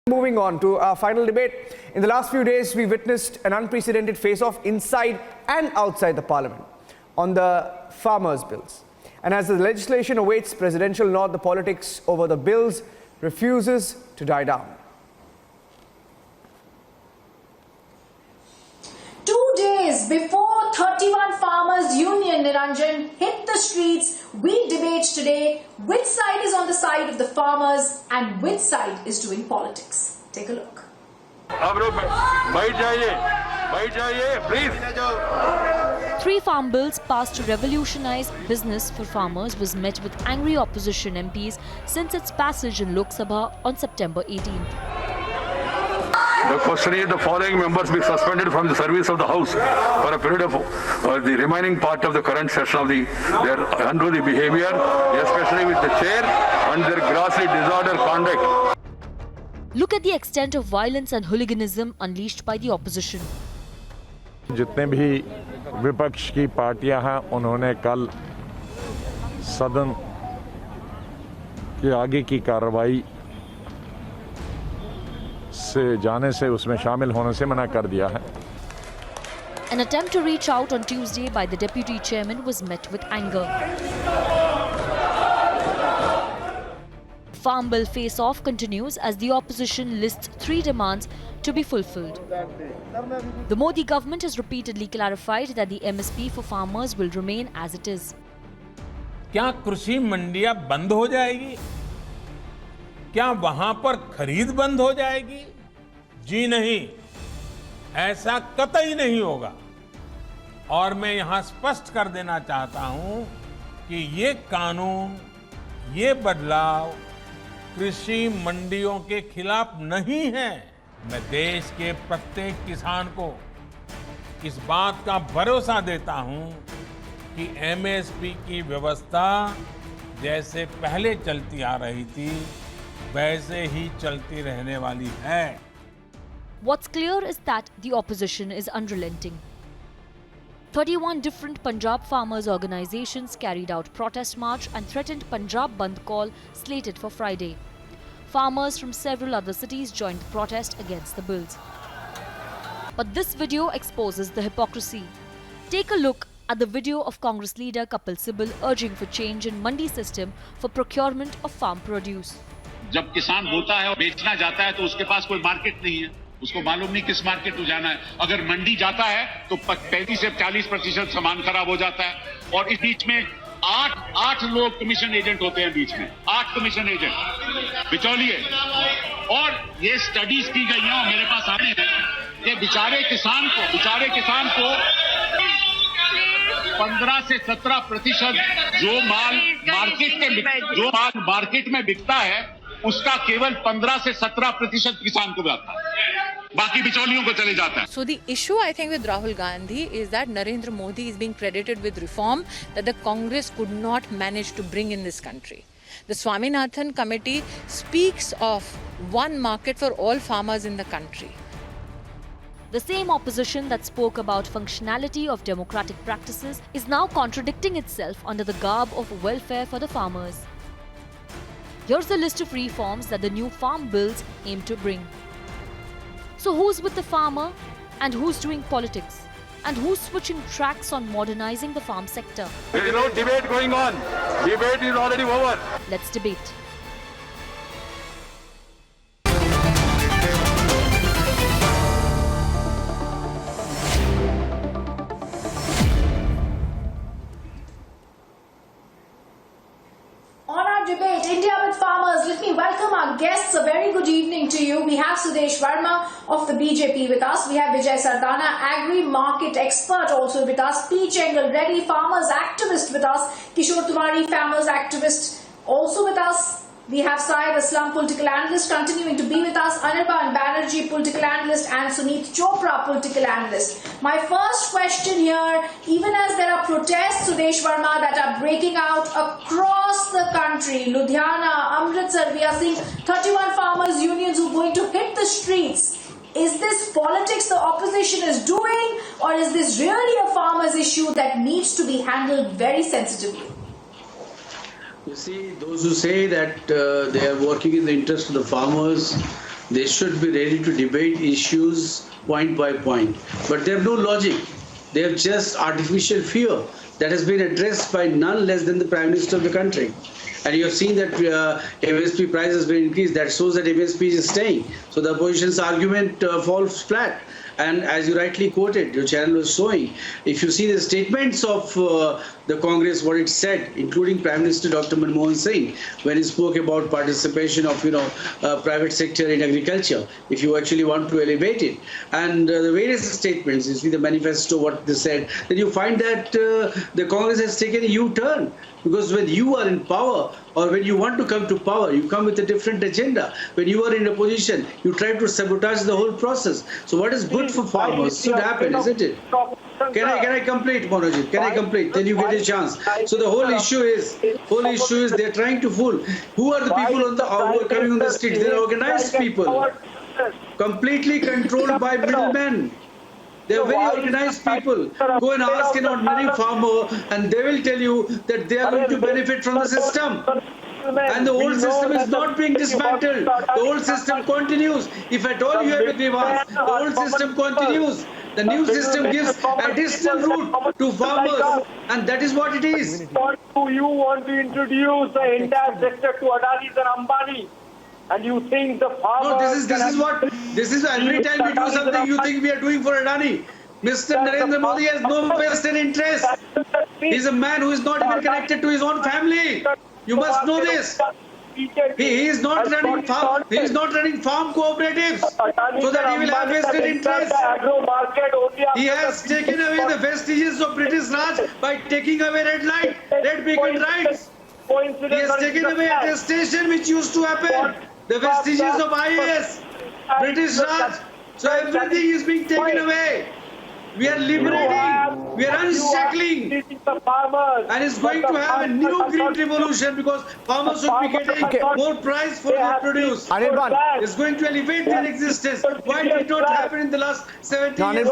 Moving on to our final debate. In the last few days, we witnessed an unprecedented face-off inside and outside the parliament on the farmers' bills. And as the legislation awaits presidential nod, the politics over the bills refuses to die down. 2 days before 31 Farmers Union, Niranjan, hit the streets, we debate today which side is on the side of the farmers and which side is doing politics. Take a look. Please. 3 farm bills passed to revolutionize business for farmers was met with angry opposition MPs since its passage in Lok Sabha on September 18th. The question is the following members be suspended from the service of the House for a period of the remaining part of the current session of their unruly behavior, especially with the chair and their grossly disorderly conduct. Look at the extent of violence and hooliganism unleashed by the opposition. जितने भी विपक्ष की पार्टियां हैं उन्होंने कल सदन के आगे की कार्रवाई से जाने से उसमें शामिल होने से मना कर दिया है. An attempt to reach out on Tuesday by the deputy chairman was met with anger. Farm bill face-off continues as the opposition lists 3 demands to be fulfilled. The Modi government has repeatedly clarified that the MSP for farmers will remain as it is. क्या कृषि मंडियां बंद हो जाएगी? क्या वहां पर खरीद बंद हो जाएगी? जी नहीं, ऐसा कतई नहीं होगा. और मैं यहां स्पष्ट कर देना चाहता हूं कि ये कानून, ये बदलाव कृषि मंडियों के खिलाफ नहीं है. मैं देश के प्रत्येक किसान को इस बात का भरोसा देता हूं कि एमएसपी की व्यवस्था जैसे पहले चलती आ रही थी वैसे ही चलती रहने वाली है. What's clear is that the opposition is unrelenting. 31 different Punjab farmers organizations carried out protest march and threatened Punjab Bandh call slated for Friday. Farmers from several other cities joined the protest against the bills. But this video exposes the hypocrisy. Take a look at the video of Congress leader Kapil Sibal urging for change in mandi system for procurement of farm produce. जब किसान बोता है और बेचना जाता है तो उसके पास कोई मार्केट नहीं है, उसको मालूम नहीं किस मार्केट में जाना है. अगर मंडी जाता है तो 35 से 40% सामान खराब हो जाता है. और इस बीच में 8 लोग कमीशन एजेंट होते हैं. बीच में 8 कमीशन एजेंट बिचौलिए. और ये स्टडीज की गई हैं और मेरे पास आती है कि बेचारे किसान को 15 से 17% जो माल मार्केट में बिकता है उसका केवल 15 से 17% किसान को जाता है, बाकी बिचौलियों को चले जाता है. So the issue I think with Rahul Gandhi is that Narendra Modi is being credited with reform that the Congress could not manage to bring in this country. The Swaminathan committee speaks of one market for all farmers in the country. The same opposition that spoke about functionality of democratic practices is now contradicting itself under the garb of welfare for the farmers. Here's the list of reforms that the new farm bills aim to bring. So who's with the farmer and who's doing politics? And who's switching tracks on modernizing the farm sector? There is no debate going on. Debate is already over. Let's debate. Debate India with Farmers. Let me welcome our guests. A very good evening to you. We have Sudesh Verma of the BJP with us. We have Vijay Sardana, agri-market expert, also with us. P. Chengal Reddy, farmers activist with us. Kishore Tiwari, farmers activist, also with us. We have Syed Aslam, political analyst, continuing to be with us. Anirban Banerjee, political analyst, and Suneet Chopra, political analyst. My first question here, even as there are protests, Sudesh Verma, that are breaking out across the country, Ludhiana, Amritsar, we are seeing 31 farmers' unions who are going to hit the streets. Is this politics the opposition is doing, or is this really a farmers' issue that needs to be handled very sensitively? You see, those who say that they are working in the interest of the farmers They should be ready to debate issues point by point. But they have no logic. They have just artificial fear that has been addressed by none less than the Prime Minister of the country. And you have seen that MSP price has been increased. That shows that MSP is staying. So the opposition's argument falls flat. And as you rightly quoted, your channel was showing, if you see the statements of the Congress, what it said, including Prime Minister Dr. Manmohan Singh, when he spoke about participation of, private sector in agriculture, if you actually want to elevate it, and the various statements, you see the manifesto, what they said, then you find that the Congress has taken a U-turn. Because when you are in power, or when you want to come to power, you come with a different agenda. When you are in opposition, you try to sabotage the whole process. So what is good for farmers should happen, isn't it? Can I complete, Monojit? Can I complete? Then you get a chance. So the whole issue is they're trying to fool. Who are the people who are coming on the streets? They're organized people, completely controlled by middlemen. They are very organized people. Go and ask an ordinary farmer and they will tell you that they are going to benefit from the system. And the old system is not being dismantled. The old system continues. If at all you have a grievance, the old system continues. The new system gives additional route to farmers, and that is what it is. You want to introduce the entire sector to Adani's and Ambani. And you think the farmers... No, this is every time we do something you think we are doing for Adani. Mr. Narendra Modi has no vested interest. He is a man who is not even connected to his own family. You must know this. He is not running farm. He is not running farm cooperatives so that he will have vested interest. He has taken away the vestiges of British Raj by taking away red beacon rights. He has taken away attestation which used to happen. The vestiges of IAS, British Raj. So everything is being taken away. We are liberating, we are unshackling, and it's going to have a new green revolution because farmers will be getting more price for their produce. Anirban, it's going to elevate their existence. Why did it not happen in the last 70 years?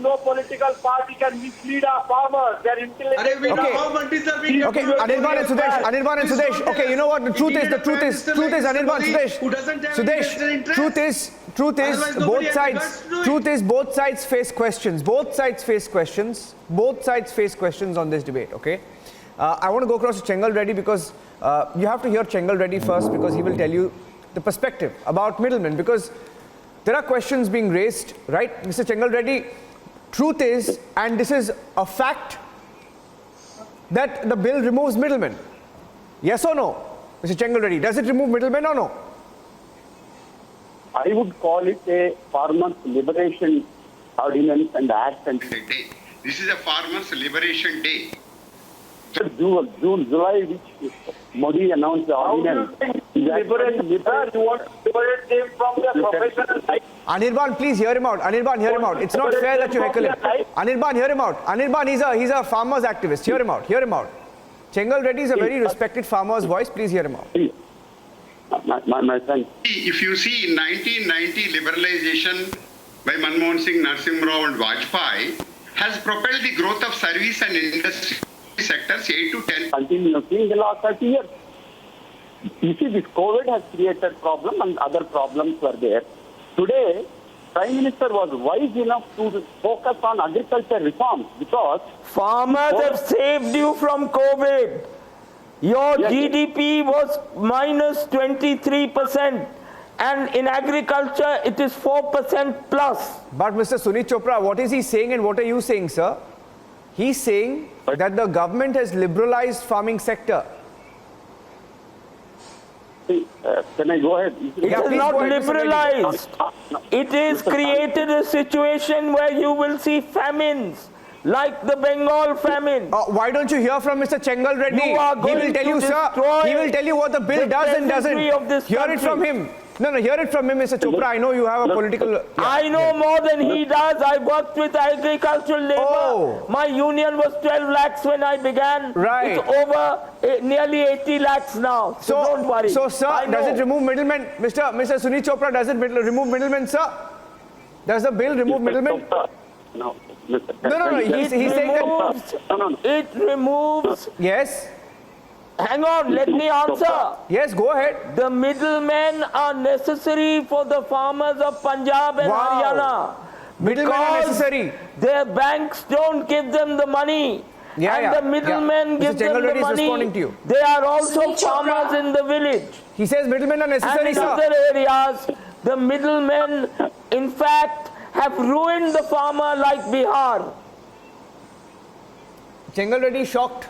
No political party can mislead our farmers. They are intelligent. Okay, Anirban and Sudesh. Okay, you know what? The truth is, Anirban, Sudesh. Truth is, both sides face questions. Both sides face questions on this debate. Okay, I want to go across to Chengal Reddy because you have to hear Chengal Reddy first because he will tell you the perspective about middlemen because there are questions being raised, right, Mr. Chengal Reddy? Truth is, and this is a fact, that the bill removes middlemen. Yes or no, Mr. Chengal Reddy? Does it remove middlemen or no? I would call it a farmers' liberation ordinance and act. And this is a farmers' liberation day. June, July, which Modi announced the ordinance. You want to liberate them from their professional life. Anirban, please hear him out. Anirban, hear him out. It's not fair that you heckle him. Anirban, hear him out. Anirban, he's a farmers' activist. Hear him out. Chengal Reddy is a very respected farmer's voice. Please hear him out. My friend. If you see in 1990 liberalization by Manmohan Singh, Narasimha Rao and Vajpayee has propelled the growth of service and industry sectors 8 to 10. Continuously in the last 30 years. You see, this COVID has created problem and other problems were there. Today, Prime Minister was wise enough to focus on agriculture reforms because farmers have saved you from COVID. Your GDP was minus 23%, and in agriculture it is 4% plus. But Mr. Sunit Chopra, what is he saying and what are you saying, sir? He's saying that the government has liberalized farming sector. Can I go ahead? It is not liberalized. It is created a situation where you will see famines. Like the Bengal famine. Why don't you hear from Mr. Chengal Reddy? He will tell you, sir. He will tell you what the bill does and doesn't. Hear it from him. No, hear it from him, Mr. Chopra. I know you have a political... I know more than he does. I worked with agricultural labor. Oh. My union was 12 lakhs when I began. Right. It's over nearly 80 lakhs now. So don't worry. So, sir, does it remove middlemen? Mr. Sunit Chopra, does it remove middlemen, sir? Does the bill remove middlemen? No. No. He's saying that... It removes Yes. hang on, let me answer. Yes, go ahead. The middlemen are necessary for the farmers of Punjab and Wow. Haryana. Middlemen are Because necessary. their banks don't give them the money. Yeah, and yeah, the middlemen yeah. give Mr. them Chengal the Reddy is money. responding to you. They are also Sunil Chopra. farmers in the village. He says middlemen are necessary, And in sir. other areas, the middlemen, in fact, have ruined the farmer like Bihar. Chengal Reddy is shocked.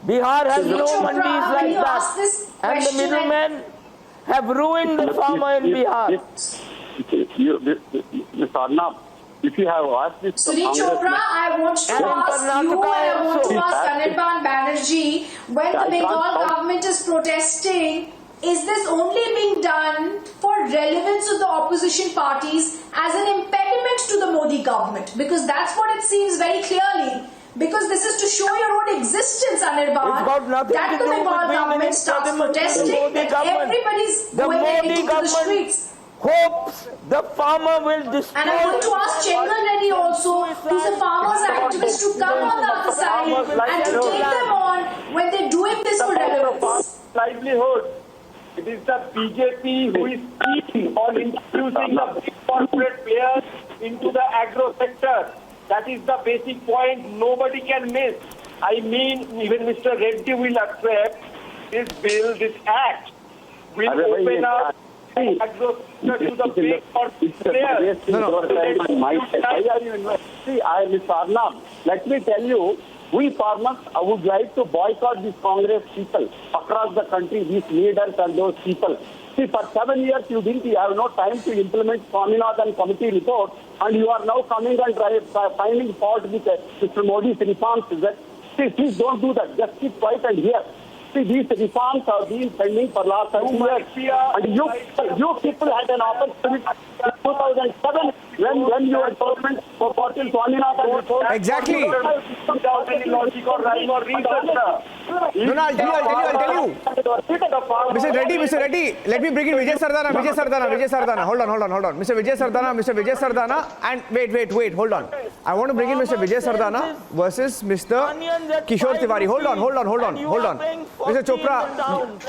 Bihar has Sunil no Chopra, mandis when like you ask that. this And the question middlemen have ruined the farmer in Bihar. Mr. Arnab, if you have asked this to Sunil Congress, Chopra, I want to And in ask you and Karnataka I want to also. ask Anirban Banerjee, when the I can't Bengal count. government is protesting, is this only being done for relevance to the opposition parties as an impediment to the Modi government? Because that's what it seems very clearly. Because this is to show your own existence, Anirban. It's got nothing that to the do with Bengal being an government starts impediment to the protesting, Modi that government. everybody's The going Modi into the government streets. hopes the farmer will destroy. And I want to ask Chengal Reddy also, who's a farmers activist, to come on the other side and to take them on when they're doing this for relevance. livelihood. It is the BJP who is keen on introducing the big corporate players into the agro sector. That is the basic point nobody can miss. I mean, even Mr. Reddy will accept this bill, this act will open up agro sector to the big corporate players. See, Mr. Arnab, let me tell you, we farmers would like to boycott these Congress people across the country, these leaders and those people. See, for 7 years you have no time to implement Swaminathan committee report, and you are now coming and finding fault with Mr. Modi's reforms. See, please don't do that. Just keep quiet and hear. See, these reforms have been pending for last 7 years. And you people had an opportunity in 2007 when your government brought in Swaminathan report. Exactly. Without any logic or rhyme or reason, sir. No, I'll tell you. Mr. Reddy, let me bring in Vijay Sardana. Hold on. Mr. Vijay Sardana, and wait, hold on. I want to bring in Mr. Vijay Sardana versus Mr. Kishore Tiwari. Hold on. Mr. Chopra,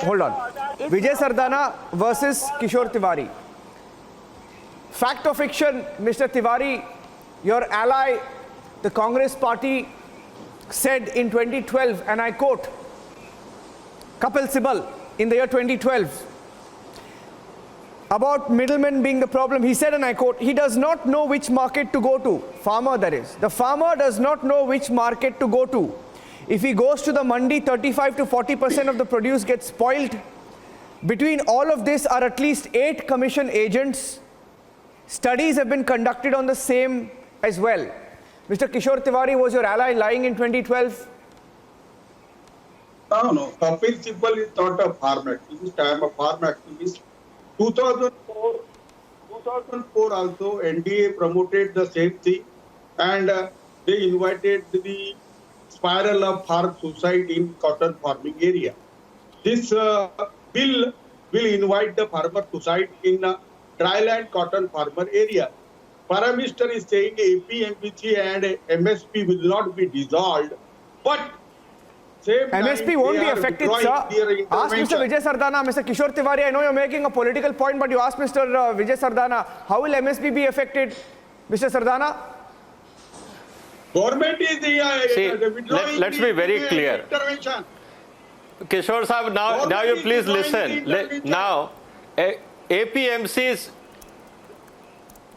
hold on. Vijay Sardana versus Kishore Tiwari. Fact or fiction, Mr. Tiwari, your ally, the Congress party, said in 2012, and I quote, Kapil Sibal, in the year 2012, about middlemen being the problem, he said, and I quote, he does not know which market to go to. Farmer, that is. The farmer does not know which market to go to. If he goes to the mandi, 35 to 40% of the produce gets spoiled. Between all of this are at least 8 commission agents. Studies have been conducted on the same as well. Mr. Kishore Tiwari was your ally lying in 2012? No. Kapil Sibal is not a farm activist. I am a farm activist. 2004 also NDA promoted the same thing, and they invited the spiral of farm suicide in cotton farming area. This bill will invite the farmer suicide in dryland cotton farmer area. Prime Minister is saying APMC and MSP will not be dissolved, but same MSP won't be affected, sir. Ask Mr. Vijay Sardana, Mr. Kishore Tiwari, I know you're making a political point, but you ask Mr. Vijay Sardana, how will MSP be affected? Mr. Sardana? Government is let's be very clear. Intervention. Kishore Sahab, now you please listen. Now, APMCs.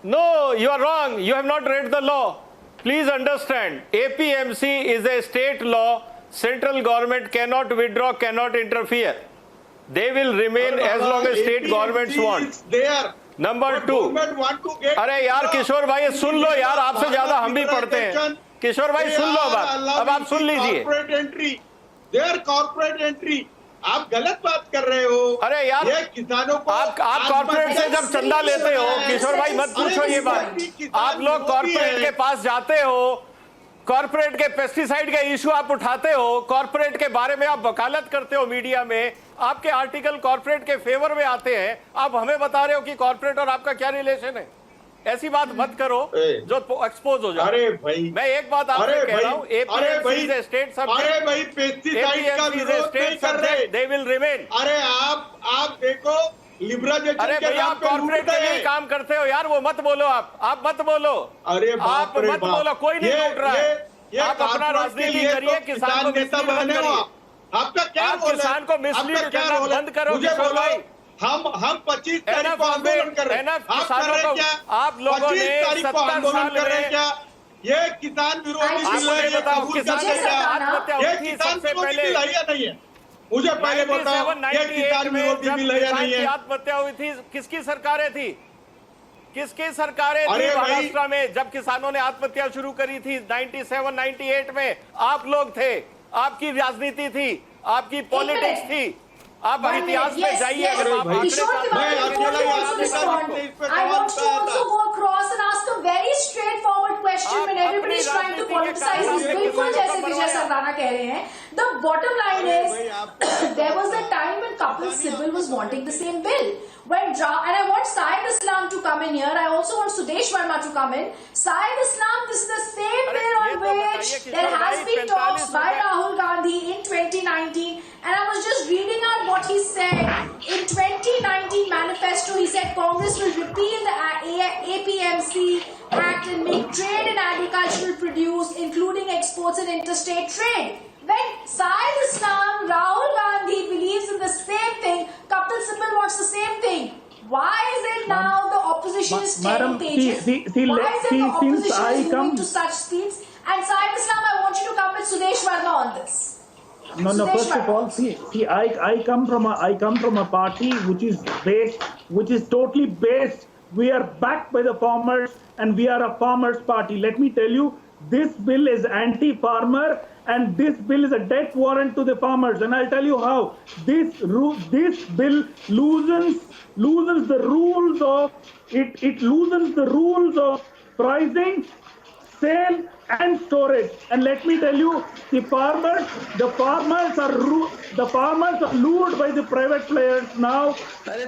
No, you are wrong. You have not read the law. Please understand. APMC is a state law. Central government cannot withdraw, cannot interfere. They will remain as long as state governments want. Number 2. अरे यार किशोर भाई सुन लो यार, आपसे ज्यादा हम भी पढ़ते हैं. किशोर भाई सुन लो अब आप सुन लीजिए. Their corporate entry. आप गलत बात कर रहे हो. अरे यार ये किसानों को आप कॉर्पोरेट से जब चंदा लेते हो, किशोर भाई मत पूछो ये बात. आप लोग कॉर्पोरेट के पास जाते हो, कॉर्पोरेट के पेस्टिसाइड का इशू आप उठाते हो, कॉर्पोरेट के बारे में आप वकालत करते हो मीडिया में, आपके आर्टिकल कॉर्पोरेट के फेवर में आते हैं. आप हमें बता रहे हो कि कॉर्पोरेट और आपका क्या रिलेशन है. ऐसी बात मत करो जो एक्सपोज हो जाए। अरे भाई, मैं एक बात आपसे कह रहा हूँ, APMC is a state subject. अरे भाई, पेस्टिसाइड का विरोध नहीं कर रहे। They will remain. अरे आप देखो लिबरलाइजेशन अरे भैया, आप कॉर्पोरेट के लिए काम करते हो यार, वो मत बोलो, आप मत बोलो। अरे आप मत बोलो, कोई नहीं लूट रहा है। आप अपना राजनीति करिए, किसान को मिसलीड मत करिए। आपका क्या रोल है? किसान को मिसलीड करना बंद करो किशोर भाई। हम 25 तारीख को आंदोलन कर रहे हैं। आप कर रहे क्या? आप लोगों ने 25 तारीख को आंदोलन कर रहे हैं क्या? ये किसान विरोधी बिल है, ये कबूल कर रहे हैं। ये किसान विरोधी बिल है या नहीं है? मुझे पहले बताओ, ये किसान विरोधी बिल है या नहीं है? आत्महत्या हुई थी, किसकी सरकारें थी? किसकी सरकारें थी महाराष्ट्र में जब किसानों ने आत्महत्या शुरू करी थी 97-98 में? आप लोग थे, आपकी राजनीति थी, आपकी पॉलिटिक्स थी। आप इतिहास में जाइए। I want to also go across and ask a very straightforward question when everybody is trying to politicize this. बिल्कुल जैसे विजय सरदाना कह रहे हैं. The bottom line is there was a time when Kapil Sibal was wanting the same bill. And I want Syed Islam to come in here. I also want Sudesh Verma to come in. Syed Islam, this is the same bill on which there has been talks by Rahul Gandhi in 2019. And I was just reading out what he said. In 2019 manifesto, he said Congress will repeal the APMC Act and make trade and agricultural produce, including exports and interstate trade. When Syed Islam, Rahul Gandhi believes in the same thing, Kapil Sibal wants the same thing. Why is it now the opposition is 10 pages? Why is it the opposition is moving to such speeds? And Syed Islam, I want you to come with Sudesh Verma on this. No. First of all, I come from a party which is totally based. We are backed by the farmers, and we are a farmers' party. Let me tell you, this bill is anti-farmer, and this bill is a death warrant to the farmers. And I'll tell you how. This bill loosens the rules of it loosens the rules of pricing, sale, and storage. And let me tell you, the farmers are lured by the private players now.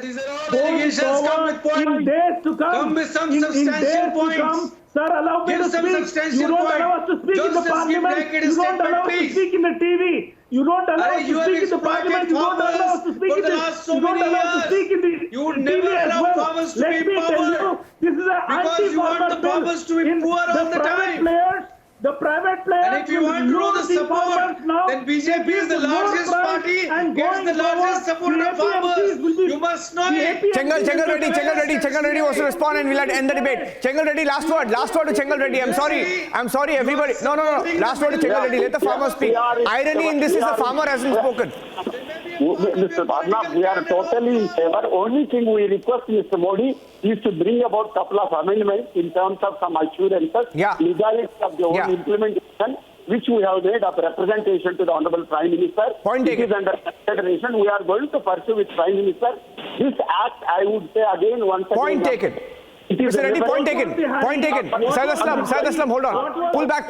These are all allegations. Come with points. In days to come. Come with some substantial points. Sir, allow me to speak. You don't allow us to speak in the parliament. You don't allow us to speak in the TV. You don't allow us to speak in the parliament. You don't allow us to speak in the You would never allow farmers to be in power. This is an because you want the farmers to be poor all the time. The private players. And if you want to know the support, then BJP is the largest party, gets the largest support of farmers. You must know it. Chengal Reddy wants to respond, and we'll end the debate. Chengal Reddy, last word to Chengal Reddy. I'm sorry, everybody. No. Last word to Chengal Reddy. Let the farmer speak. Irony in this is the farmer hasn't spoken. Mr. Bharna, we are totally in favor. Only thing we request Mr. Modi is to bring about couple of amendments in terms of some assurances, legality of the whole implementation, which we have made of representation to the Honorable Prime Minister. Point taken. It is under consideration. We are going to pursue with Prime Minister. This act, I would say again, once again. Point taken. Mr. Reddy, point taken. Syed Islam, hold on. Pull back,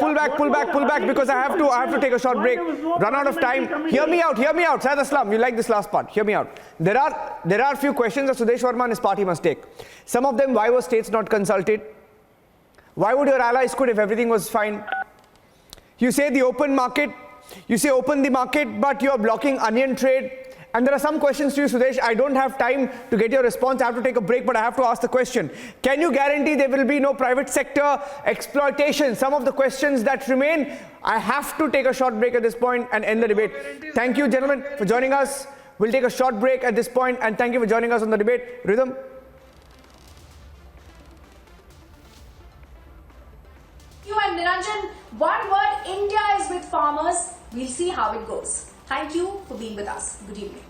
because I have to take a short break. Run out of time. Hear me out. Syed Islam, you like this last part. Hear me out. There are few questions that Sudesh Verma and his party must take. Some of them, why were states not consulted? Why would your allies quit if everything was fine? You say the open market. You say open the market, but you are blocking onion trade. And there are some questions to you, Sudesh. I don't have time to get your response. I have to take a break, but I have to ask the question. Can you guarantee there will be no private sector exploitation? Some of the questions that remain. I have to take a short break at this point and end the debate. Thank you, gentlemen, for joining us. We'll take a short break at this point, and thank you for joining us on the debate. Rhythm. You and Niranjan, one word, India is with farmers. We'll see how it goes. Thank you for being with us. Good evening.